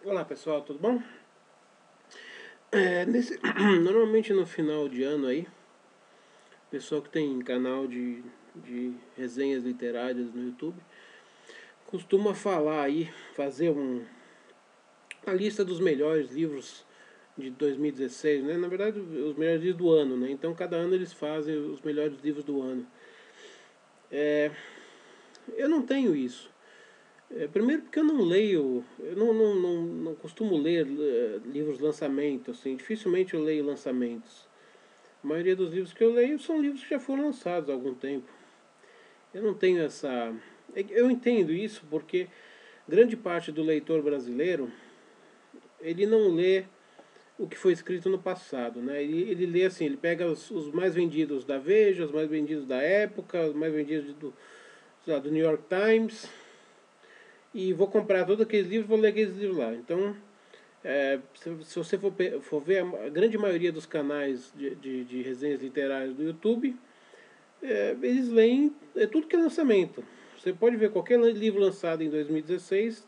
Olá pessoal, tudo bom? Normalmente no final de ano aí, pessoal que tem canal de resenhas literárias no YouTube costuma falar aí, fazer uma lista dos melhores livros de 2016, né? Na verdade, os melhores livros do ano, né? Então cada ano eles fazem os melhores livros do ano. Eu não tenho isso. Primeiro porque eu não leio, eu não costumo ler livros lançamentos, assim, dificilmente eu leio lançamentos. A maioria dos livros que eu leio são livros que já foram lançados há algum tempo. Eu não tenho essa. Eu entendo isso porque grande parte do leitor brasileiro ele não lê o que foi escrito no passado, né? Ele lê assim, ele pega os mais vendidos da Veja, os mais vendidos da época, os mais vendidos sei lá, do New York Times e vou comprar todos aqueles livros, vou ler aqueles livros lá. Então, se você for ver a grande maioria dos canais de resenhas literárias do YouTube, eles leem tudo que é lançamento. Você pode ver qualquer livro lançado em 2016,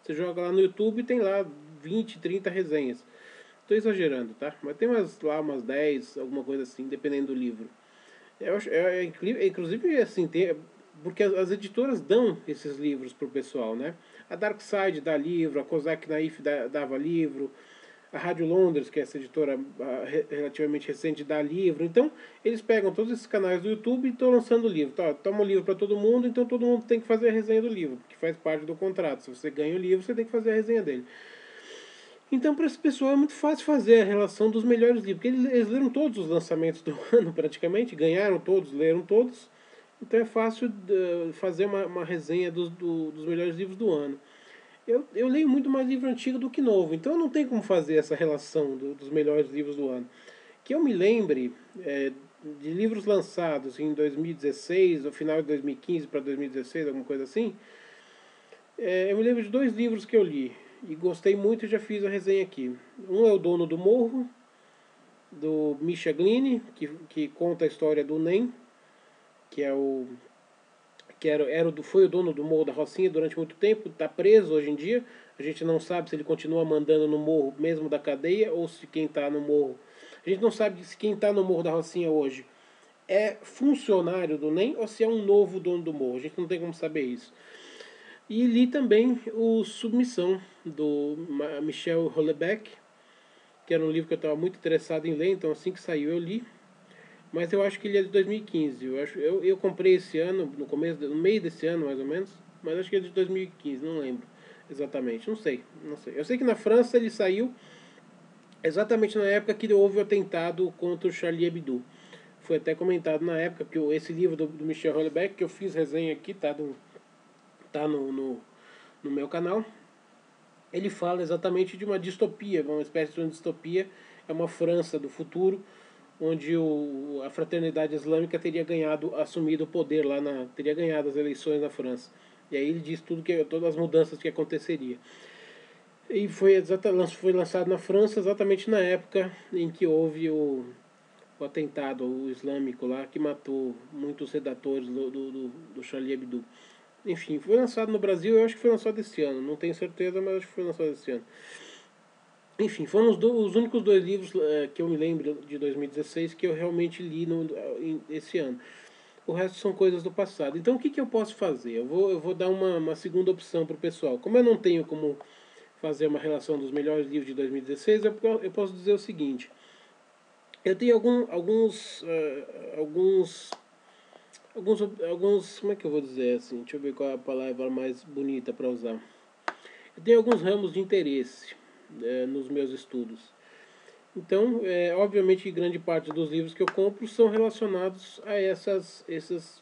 você joga lá no YouTube e tem lá 20, 30 resenhas. Estou exagerando, tá? Mas tem umas 10, alguma coisa assim, dependendo do livro. Inclusive, assim, porque as editoras dão esses livros pro pessoal, né? A Dark Side dá livro, a Kozak Naif dava livro, a Rádio Londres, que é essa editora relativamente recente, dá livro. Então, eles pegam todos esses canais do YouTube e estão lançando livro. Tá, toma o livro para todo mundo, então todo mundo tem que fazer a resenha do livro, que faz parte do contrato. Se você ganha o livro, você tem que fazer a resenha dele. Então, para esse pessoal é muito fácil fazer a relação dos melhores livros, porque eles leram todos os lançamentos do ano, praticamente, ganharam todos, leram todos. Então é fácil fazer uma resenha dos melhores livros do ano. Eu leio muito mais livro antigo do que novo, então não tem como fazer essa relação dos melhores livros do ano. Que eu me lembre de livros lançados em 2016, ou final de 2015 para 2016, alguma coisa assim. Eu me lembro de dois livros que eu li e gostei muito e já fiz a resenha aqui. Um é O Dono do Morro, do Misha Glynn, que conta a história do Nen, que é o que foi o dono do Morro da Rocinha durante muito tempo, está preso hoje em dia. A gente não sabe se ele continua mandando no morro mesmo da cadeia ou se quem está no morro. A gente não sabe se quem está no Morro da Rocinha hoje é funcionário do NEM ou se é um novo dono do morro. A gente não tem como saber isso. E li também o Submissão, do Michel Houellebecq, que era um livro que eu estava muito interessado em ler, então assim que saiu eu li. Mas eu acho que ele é de 2015. Eu comprei esse ano, no meio desse ano mais ou menos, mas acho que ele é de 2015, não lembro exatamente. Não sei. Eu sei que na França ele saiu exatamente na época que houve o atentado contra o Charlie Hebdo. Foi até comentado na época, porque esse livro do Michel Houellebecq, que eu fiz resenha aqui, tá no meu canal, ele fala exatamente de uma distopia, uma espécie de uma distopia, é uma França do futuro, onde a fraternidade islâmica teria assumido o poder lá teria ganhado as eleições na França. E aí ele diz todas as mudanças que aconteceria. E foi lançado na França exatamente na época em que houve o atentado islâmico lá que matou muitos redatores do Charlie Hebdo. Enfim, foi lançado no Brasil, eu acho que foi lançado esse ano, não tenho certeza, mas acho que foi lançado esse ano. Enfim, foram os únicos dois livros que eu me lembro de 2016 que eu realmente li esse ano. O resto são coisas do passado. Então o que eu posso fazer? Eu vou dar uma segunda opção para o pessoal. Como eu não tenho como fazer uma relação dos melhores livros de 2016, eu posso dizer o seguinte. Eu tenho alguns, como é que eu vou dizer assim? Deixa eu ver qual é a palavra mais bonita para usar. Eu tenho alguns ramos de interesse nos meus estudos. Então, obviamente, grande parte dos livros que eu compro são relacionados a esses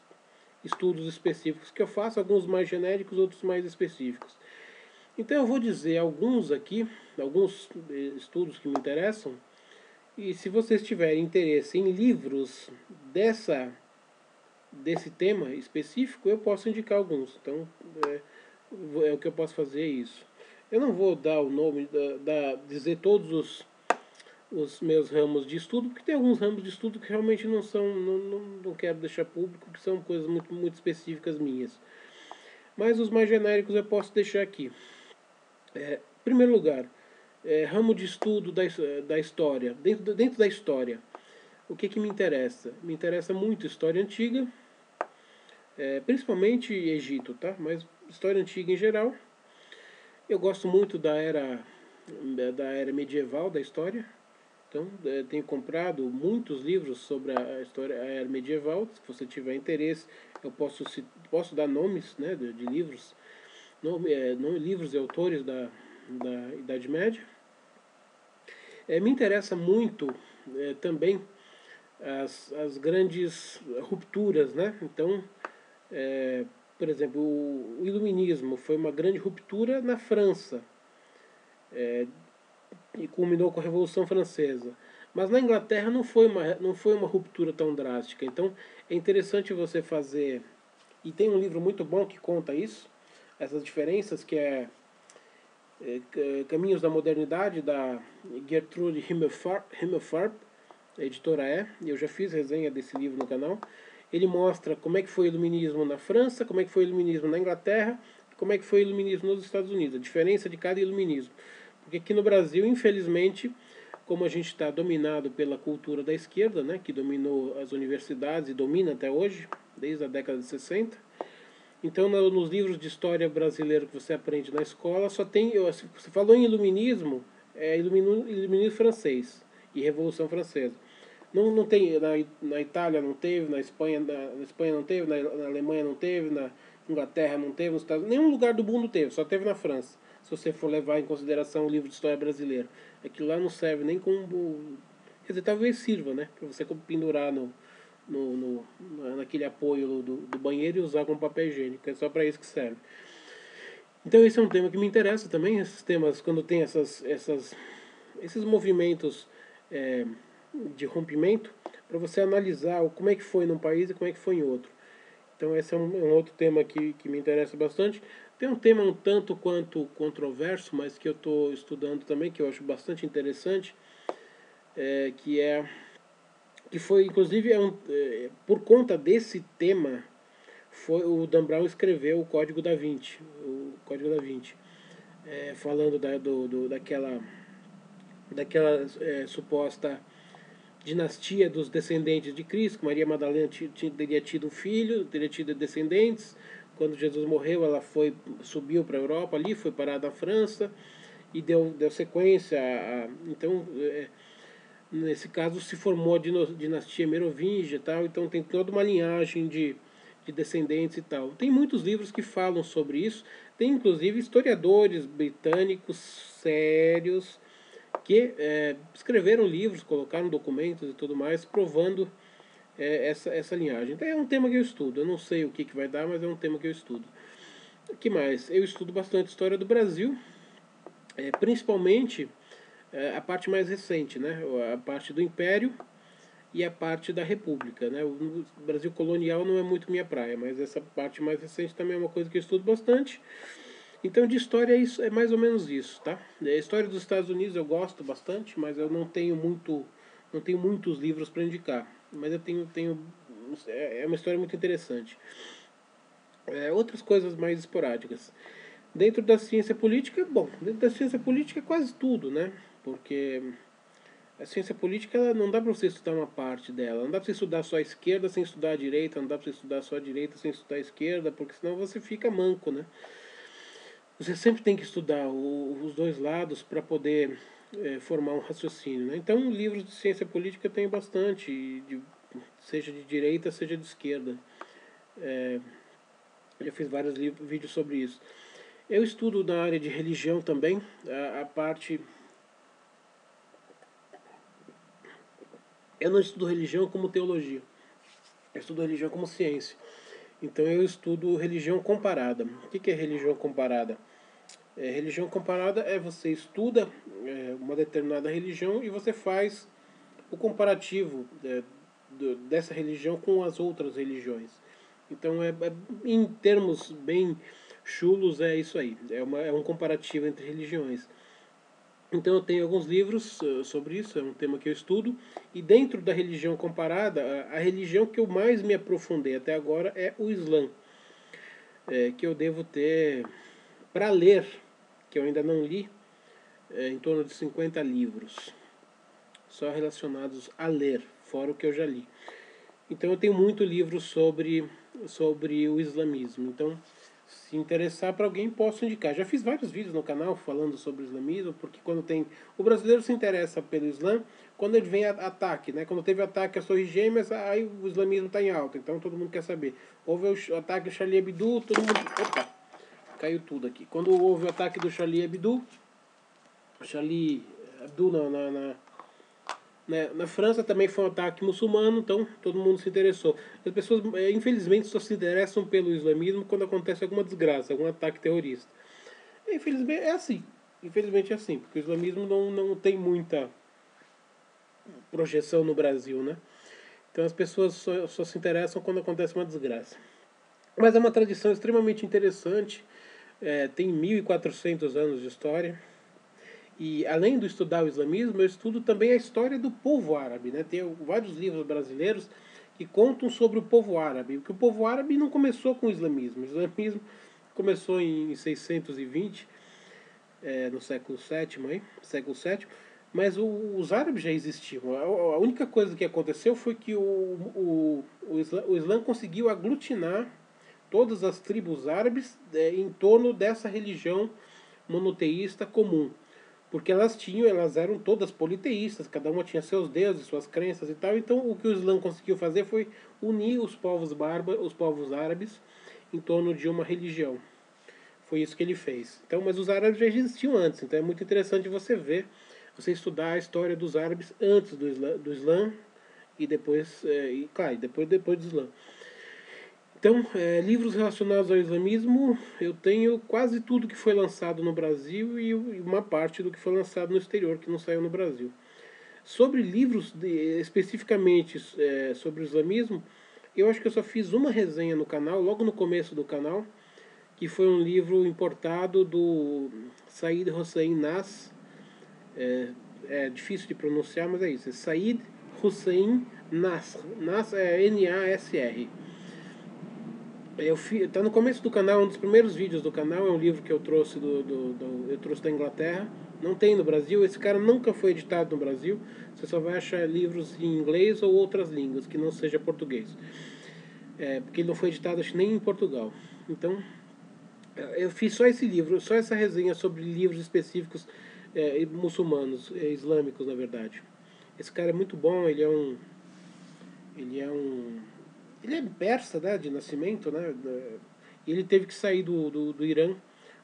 estudos específicos que eu faço, alguns mais genéricos, outros mais específicos. Então, eu vou dizer alguns aqui, alguns estudos que me interessam, e se vocês tiverem interesse em livros desse tema específico, eu posso indicar alguns. Então, o que eu posso fazer é isso. Eu não vou dar o nome, dizer todos os meus ramos de estudo, porque tem alguns ramos de estudo que realmente não quero deixar público, que são coisas muito, muito específicas minhas. Mas os mais genéricos eu posso deixar aqui. Em primeiro lugar, ramo de estudo da história. Dentro da história, o que me interessa? Me interessa muito história antiga, principalmente Egito, tá? Mas história antiga em geral. Eu gosto muito da era medieval da história. Então, tenho comprado muitos livros sobre a história, a era medieval. Se você tiver interesse, eu posso dar nomes, né, de livros, livros e autores da Idade Média. Me interessa muito também as grandes rupturas, né? Então, é, por exemplo, o Iluminismo foi uma grande ruptura na França e culminou com a Revolução Francesa. Mas na Inglaterra não foi uma ruptura tão drástica. Então é interessante você fazer. E tem um livro muito bom que conta isso, essas diferenças, que é Caminhos da Modernidade, da Gertrude Himmelfarb, a editora eu já fiz resenha desse livro no canal. Ele mostra como é que foi o iluminismo na França, como é que foi o iluminismo na Inglaterra, como é que foi o iluminismo nos Estados Unidos, a diferença de cada iluminismo. Porque aqui no Brasil, infelizmente, como a gente está dominado pela cultura da esquerda, né, que dominou as universidades e domina até hoje, desde a década de 60, então nos livros de história brasileira que você aprende na escola, só tem, você falou em iluminismo, iluminismo francês e Revolução Francesa. Não tem, na Itália não teve, na Espanha não teve, na Alemanha não teve, na Inglaterra não teve, nos Estados Unidos, nenhum lugar do mundo teve, só teve na França. Se você for levar em consideração o livro de história brasileira. Aquilo lá não serve nem como. Quer dizer, talvez sirva, né? Para você pendurar naquele apoio do banheiro e usar como papel higiênico. É só para isso que serve. Então esse é um tema que me interessa também, esses temas, quando tem esses movimentos é, de rompimento, para você analisar como é que foi num país e como é que foi em outro. Então esse é um outro tema que me interessa bastante. Tem um tema um tanto quanto controverso, mas que eu estou estudando também, que eu acho bastante interessante, que foi, inclusive, por conta desse tema, foi o Dan Brown escreveu o Código da Vinci, falando daquela suposta dinastia dos descendentes de Cristo. Maria Madalena teria tido um filho, teria tido descendentes. Quando Jesus morreu, ela subiu para a Europa ali, foi parar na França e deu sequência. Então, nesse caso, se formou a dinastia merovingia e tal. Então, tem toda uma linhagem de descendentes e tal. Tem muitos livros que falam sobre isso. Tem, inclusive, historiadores britânicos sérios que escreveram livros, colocaram documentos e tudo mais, provando essa linhagem. Então é um tema que eu estudo. Eu não sei o que vai dar, mas é um tema que eu estudo. O que mais? Eu estudo bastante história do Brasil, principalmente a parte mais recente, né? A parte do Império e a parte da República, né? O Brasil colonial não é muito minha praia, mas essa parte mais recente também é uma coisa que eu estudo bastante. Então, de história é mais ou menos isso, tá? A história dos Estados Unidos eu gosto bastante, mas eu não tenho muitos livros para indicar. Mas eu tenho é uma história muito interessante. Outras coisas mais esporádicas. Dentro da ciência política, bom, dentro da ciência política é quase tudo, né? Porque a ciência política ela não dá para você estudar uma parte dela. Não dá para você estudar só a esquerda sem estudar a direita, não dá para você estudar só a direita sem estudar a esquerda, porque senão você fica manco, né? Você sempre tem que estudar os dois lados para poder formar um raciocínio. Né? Então, livros de ciência política tem bastante, seja de direita, seja de esquerda. Já fiz vários vídeos sobre isso. Eu estudo na área de religião também, a parte. Eu não estudo religião como teologia, eu estudo religião como ciência. Então eu estudo religião comparada. O que é religião comparada? Religião comparada é você estuda uma determinada religião e você faz o comparativo dessa religião com as outras religiões. Então, em termos bem chulos, é isso aí. É um comparativo entre religiões. Então, eu tenho alguns livros sobre isso, é um tema que eu estudo. E dentro da religião comparada, a religião que eu mais me aprofundei até agora é o Islã, que eu devo ter para ler, que eu ainda não li. em torno de 50 livros, só relacionados a ler, fora o que eu já li. Então eu tenho muito livro sobre o islamismo. Então, se interessar para alguém, posso indicar. Já fiz vários vídeos no canal falando sobre o islamismo, porque quando tem... O brasileiro se interessa pelo Islã quando ele vem ataque, né? Quando teve ataque às Torres Gêmeas, aí o islamismo está em alta, então todo mundo quer saber. Houve o ataque do Charlie Hebdo, todo mundo... Opa! Caiu tudo aqui. Quando houve o ataque do Charlie Hebdo, na França também foi um ataque muçulmano, então todo mundo se interessou. As pessoas, infelizmente, só se interessam pelo islamismo quando acontece alguma desgraça, algum ataque terrorista. Infelizmente é assim. Infelizmente é assim, porque o islamismo não tem muita projeção no Brasil, né? Então as pessoas só se interessam quando acontece uma desgraça. Mas é uma tradição extremamente interessante, tem 1400 anos de história. E além de estudar o islamismo, eu estudo também a história do povo árabe, né? Tem vários livros brasileiros que contam sobre o povo árabe, porque o povo árabe não começou com o islamismo começou em 620, no século VII, mas os árabes já existiam. A única coisa que aconteceu foi que o Islã conseguiu aglutinar todas as tribos árabes em torno dessa religião monoteísta comum. Porque elas eram todas politeístas, cada uma tinha seus deuses, suas crenças e tal. Então o que o Islã conseguiu fazer foi unir os povos bárbaros, os povos árabes, em torno de uma religião. Foi isso que ele fez. Então, mas os árabes já existiam antes, então é muito interessante você estudar a história dos árabes antes do Islã e depois, claro, depois do Islã. Então, livros relacionados ao islamismo, eu tenho quase tudo que foi lançado no Brasil e uma parte do que foi lançado no exterior, que não saiu no Brasil. Sobre livros especificamente sobre o islamismo, eu acho que eu só fiz uma resenha no canal, logo no começo do canal, que foi um livro importado do Said Hossein Nas. É difícil de pronunciar, mas é isso. É Said Hossein Nasr. Nasr é Nasr. Tá no começo do canal, um dos primeiros vídeos do canal, é um livro que eu trouxe eu trouxe da Inglaterra. Não tem no Brasil, esse cara nunca foi editado no Brasil. Você só vai achar livros em inglês ou outras línguas, que não seja português. Porque ele não foi editado, acho, nem em Portugal. Então, eu fiz só esse livro, só essa resenha sobre livros específicos muçulmanos, islâmicos, na verdade. Esse cara é muito bom, ele é um ele é persa, né, de nascimento, né? E ele teve que sair do Irã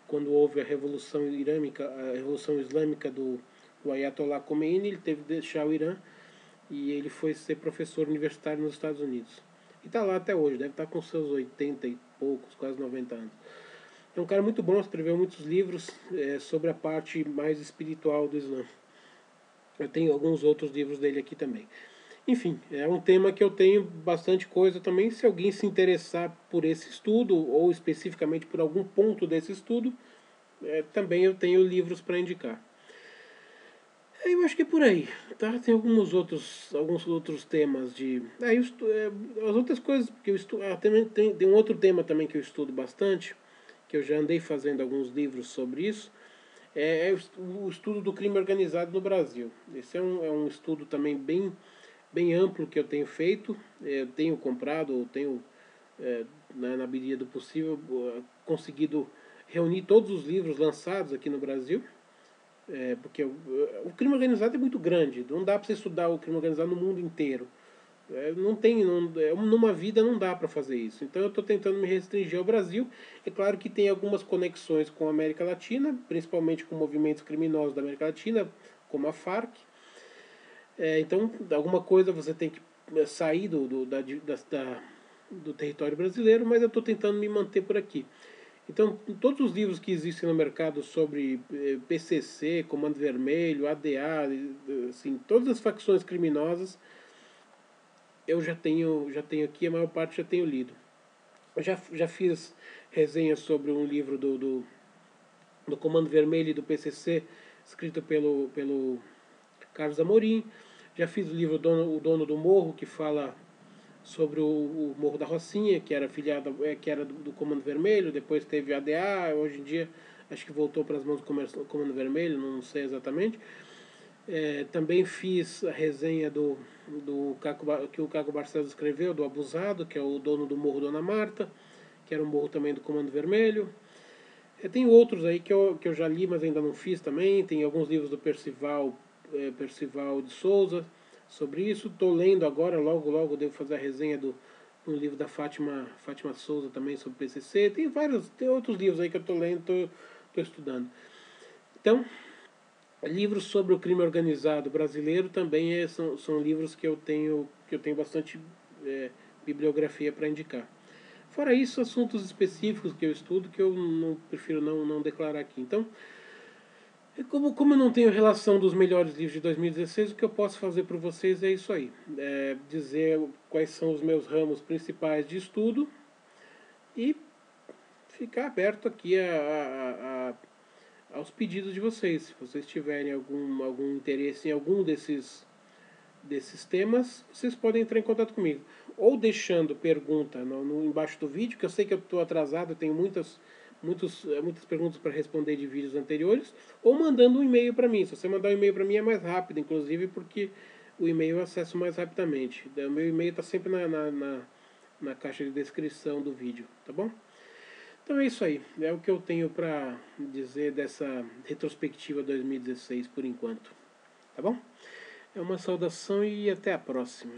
quando houve a revolução irâmica, a revolução islâmica do Ayatollah Khomeini. Ele teve que deixar o Irã e ele foi ser professor universitário nos Estados Unidos. E está lá até hoje, deve estar com seus 80 e poucos, quase 90 anos. É um cara muito bom, escreveu muitos livros sobre a parte mais espiritual do Islã. Eu tenho alguns outros livros dele aqui também. Enfim, é um tema que eu tenho bastante coisa também. Se alguém se interessar por esse estudo, ou especificamente por algum ponto desse estudo, também eu tenho livros para indicar. Eu acho que é por aí, tá? Tem alguns outros temas de... as outras coisas que eu estudo... tem um outro tema também que eu estudo bastante, que eu já andei fazendo alguns livros sobre isso, é o estudo do crime organizado no Brasil. Esse é um estudo também bem amplo que eu tenho feito, eu tenho comprado, tenho, na medida do possível, conseguido reunir todos os livros lançados aqui no Brasil, porque o crime organizado é muito grande, não dá para você estudar o crime organizado no mundo inteiro. Numa vida não dá para fazer isso. Então eu estou tentando me restringir ao Brasil. É claro que tem algumas conexões com a América Latina, principalmente com movimentos criminosos da América Latina, como a Farc. Então, alguma coisa você tem que sair do território brasileiro, mas eu estou tentando me manter por aqui. Então, todos os livros que existem no mercado sobre PCC, Comando Vermelho, ADA, assim, todas as facções criminosas, eu já tenho aqui, a maior parte já tenho lido. Eu já fiz resenhas sobre um livro do Comando Vermelho e do PCC, escrito pelo Carlos Amorim. Já fiz o livro O Dono do Morro, que fala sobre o Morro da Rocinha, que era filiado, que era do Comando Vermelho, depois teve a ADA, hoje em dia acho que voltou para as mãos do Comando Vermelho, não sei exatamente. Também fiz a resenha que o Caco Barcelos escreveu, do Abusado, que é o dono do Morro Dona Marta, que era um morro também do Comando Vermelho. Tem outros aí que eu já li, mas ainda não fiz também. Tem alguns livros do Percival de Souza sobre isso. Estou lendo agora, logo devo fazer a resenha do um livro da Fátima Souza também sobre PCC. Tem outros livros aí que eu estou lendo, estou estudando. Então, livros sobre o crime organizado brasileiro também são livros que eu tenho bastante bibliografia para indicar. Fora isso, assuntos específicos que eu estudo que eu prefiro não declarar aqui. Então, como eu não tenho relação dos melhores livros de 2016, o que eu posso fazer para vocês é isso aí. Dizer quais são os meus ramos principais de estudo e ficar aberto aqui aos pedidos de vocês. Se vocês tiverem algum interesse em algum desses temas, vocês podem entrar em contato comigo. Ou deixando pergunta embaixo do vídeo, que eu sei que eu estou atrasado, eu tenho muitas perguntas para responder de vídeos anteriores, ou mandando um e-mail para mim. Se você mandar um e-mail para mim é mais rápido, inclusive porque o e-mail eu acesso mais rapidamente. O meu e-mail está sempre na caixa de descrição do vídeo, tá bom? Então é isso aí, é o que eu tenho para dizer dessa retrospectiva 2016 por enquanto, tá bom? É uma saudação e até a próxima.